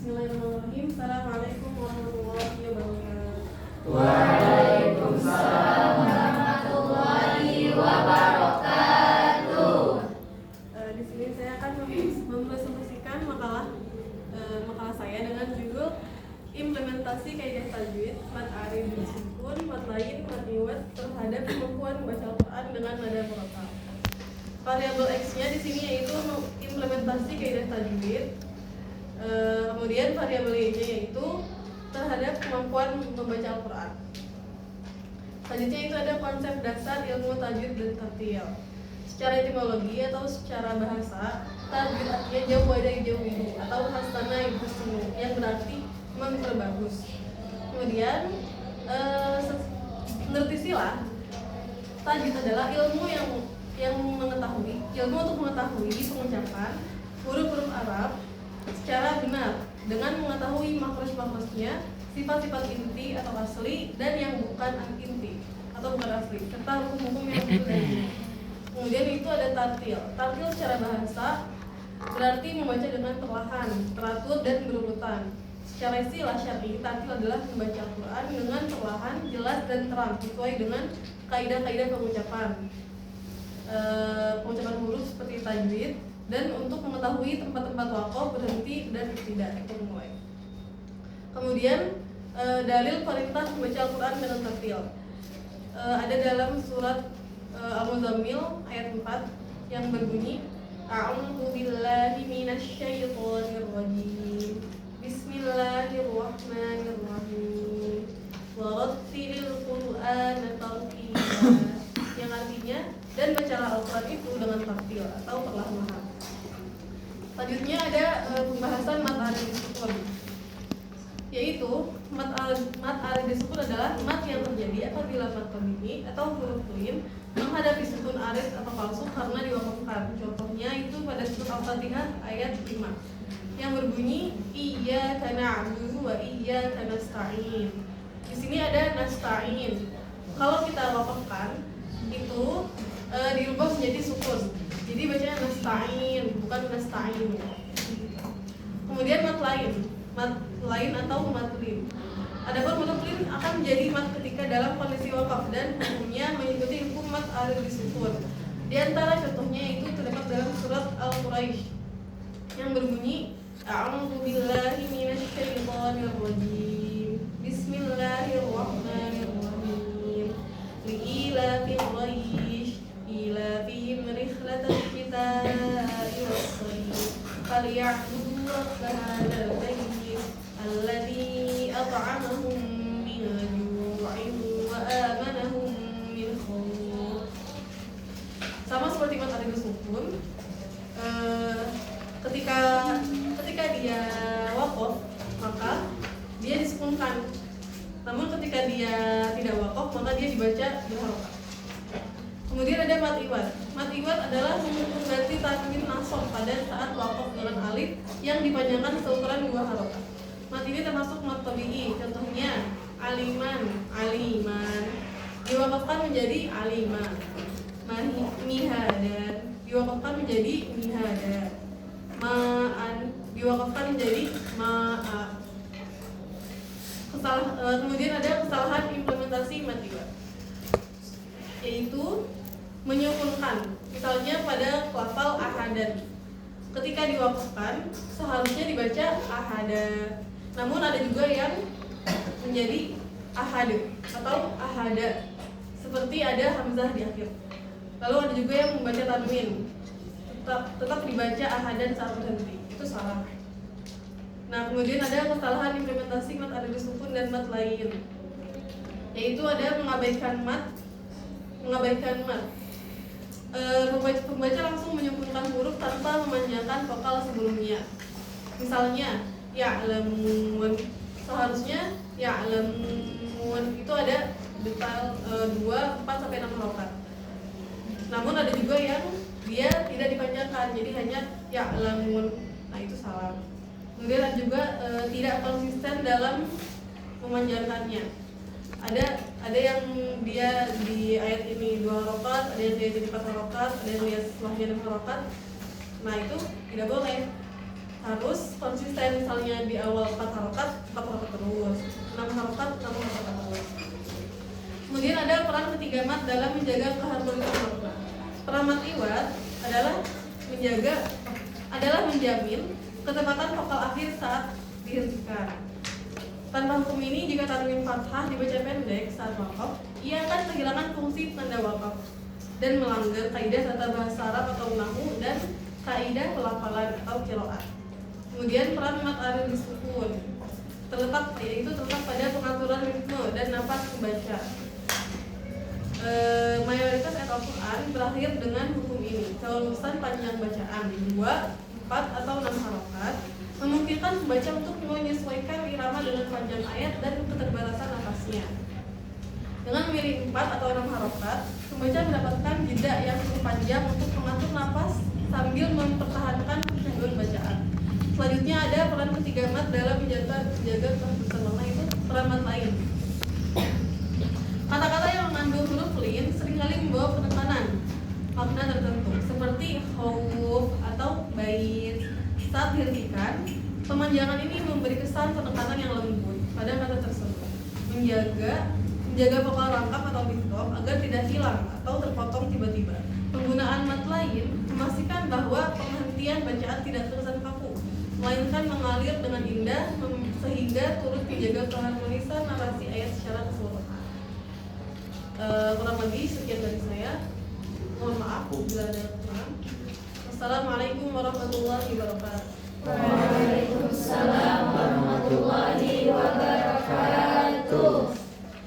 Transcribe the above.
Bismillahirrahmanirrahim. Assalamualaikum warahmatullahi wabarakatuh. Waalaikumsalam warahmatullahi wabarakatuh. Di sini saya akan mempresentasikan makalah saya dengan judul Implementasi Kaidah Tajwid, Mad Arif Sukun, Mad Lain, Mad Iwad terhadap kemampuan membaca Al-Quran dengan nada murattal. Variabel X-nya di sini yaitu implementasi kaidah tajwid. Kemudian variabel Y-nya yaitu terhadap kemampuan membaca Al-Quran. Selanjutnya itu ada konsep dasar ilmu tajwid dan tartil. Secara etimologi atau secara bahasa, tajwid artinya jauh dari jauh itu atau hasana yuhsinu yang berarti memperbagus. Kemudian menurut istilah, tajwid adalah ilmu untuk mengetahui pengucapan huruf-huruf Arab secara benar dengan mengetahui makhraj-makhrajnya, sifat-sifat inti atau asli dan yang bukan inti atau bukan asli, serta hukum-hukum yang berlaku. Kemudian itu ada tartil. Tartil secara bahasa berarti membaca dengan perlahan, teratur dan berurutan. Secara istilah syar'i, tartil adalah membaca Al-Quran dengan perlahan, jelas dan terang sesuai dengan kaidah-kaidah pengucapan huruf seperti tajwid, dan untuk mengetahui tempat-tempat waqaf, berhenti dan ibtidah itu mulai. Kemudian dalil perintah membaca Al-Quran dengan tartil ada dalam surat Al-Muzammil ayat 4 yang berbunyi A'udzu billahi minasyaitonir rajim. Bismillahirrahmanirrahim. Warattilil Qur'ana tartila. Yang artinya dan bacalah Al-Quran itu dengan tartil atau perlahan-lahan. Selanjutnya ada pembahasan mad arid sukun, yaitu mad arid sukun adalah mad yang terjadi apabila mad qadimi atau huruf qin menghadapi sukun arid atau palsu karena diwakafkan. Contohnya itu pada surat Al-Fatihah ayat 5 yang berbunyi iyyaka na'budu wa iyyaka nasta'in. Di sini ada nasta'in. Kalau kita wakafkan itu dirubah menjadi sukun. Jadi bacanya nasta'in, bukan nasta'in. Kemudian mad lain atau madlin. Adapun madlin akan menjadi mad ketika dalam kondisi wakaf dan hukumnya mengikuti hukum mad arid sukun. Di antara contohnya itu terdapat dalam surat Al-Quraisy yang berbunyi A'udzu billahi minasyaitonir rajim. Bismillahirrahmanirrahim. Li'ilafil Quraish ilafihim rihlatal syita'i was-sayf falya'budu rabb hadzal bait alladzi at'amahum min ju'in wa amanahum min khauf. Sama seperti mad arid sukun, ketika dia waqaf maka dia disukunkan. Namun ketika dia tidak waqaf maka dia dibaca berharokat. Kemudian ada mad iwad. Mad iwad adalah mengganti tanwin nasab pada saat waqaf dengan alif yang dipanjangkan seukuran 2 harokat. Mad ini termasuk mad tabi'i. Contohnya aliman, aliman diwakafkan menjadi aliman. Mihadan diwakafkan menjadi mihada. Ma'an diwakafkan menjadi ma'a. Kemudian ada kesalahan implementasi mad iwad, yaitu menyukunkan. Misalnya pada lafal ahadan, ketika diwakafkan seharusnya dibaca ahada, namun ada juga yang menjadi ahad atau ahada, seperti ada hamzah di akhir. Lalu ada juga yang membaca tanwin, tetap dibaca ahadan saat berhenti, itu salah. Nah, kemudian ada kesalahan implementasi mad arid sukun dan mad lain, yaitu ada mengabaikan mad. Pembaca langsung menyukunkan huruf tanpa memanjangkan vokal sebelumnya. Misalnya ya'lamun, seharusnya ya'lamun itu ada detail 2, 4 sampai 6 harokat. Namun ada juga yang dia tidak dipanjangkan, jadi hanya ya'lamun. Nah, itu salah. Kemudian ada juga tidak konsisten dalam memanjangkannya. Ada yang dia di ayat ini 2 harokat, ada yang dia jadi 4 harokat, ada yang dia setelahnya 6 harokat. Nah, itu tidak boleh. harus konsisten, misalnya di awal 4 harokat terus, 6 harokat terus. Kemudian ada peran ketiga mat dalam menjaga keharmonisan makna. Peran mat iwad adalah menjamin ketepatan vokal akhir saat dihentikan. Tanpa hukum ini, jika tanwin fathah dibaca pendek saat waqaf, ia akan kehilangan fungsi tanda waqaf dan melanggar kaidah tata bahasa Arab atau nahwu dan kaidah pelafalan atau qiraat. Kemudian peran mat aril disukun terletak pada pengaturan ritme dan nafas pembaca. Mayoritas ayat Al-Quran berakhir dengan hukum ini. Kelulusan panjang bacaan 2, 4 atau 6 harokat memungkinkan pembaca untuk menyesuaikan irama dengan panjang ayat dan keterbatasan nafasnya. Dengan memilih 4 atau 6 harokat, pembaca mendapatkan jeda yang cukup panjang untuk mengatur nafas sambil mempertahankan kesyahduan bacaan. Selanjutnya ada peran ketiga mat dalam menjaga keharusan makna, itu peran mat lain. Kata-kata yang mengandung huruf lin seringkali membawa penekanan makna tertentu, seperti khawf atau bait. Saat dihentikan, pemanjangan ini memberi kesan penekanan yang lembut pada kata tersebut, menjaga vokal rangkap atau mid-stop agar tidak hilang atau terpotong tiba-tiba. Penggunaan mat lain memastikan bahwa penghentian bacaan tidak terkesan kaku, melainkan mengalir dengan indah sehingga turut menjaga keharmonisan narasi ayat secara keseluruhan. Kurang lebih sekian dari saya. Mohon maaf bila ada kurang. Wassalamualaikum warahmatullahi wabarakatuh. Waalaikumsalam warahmatullahi wabarakatuh.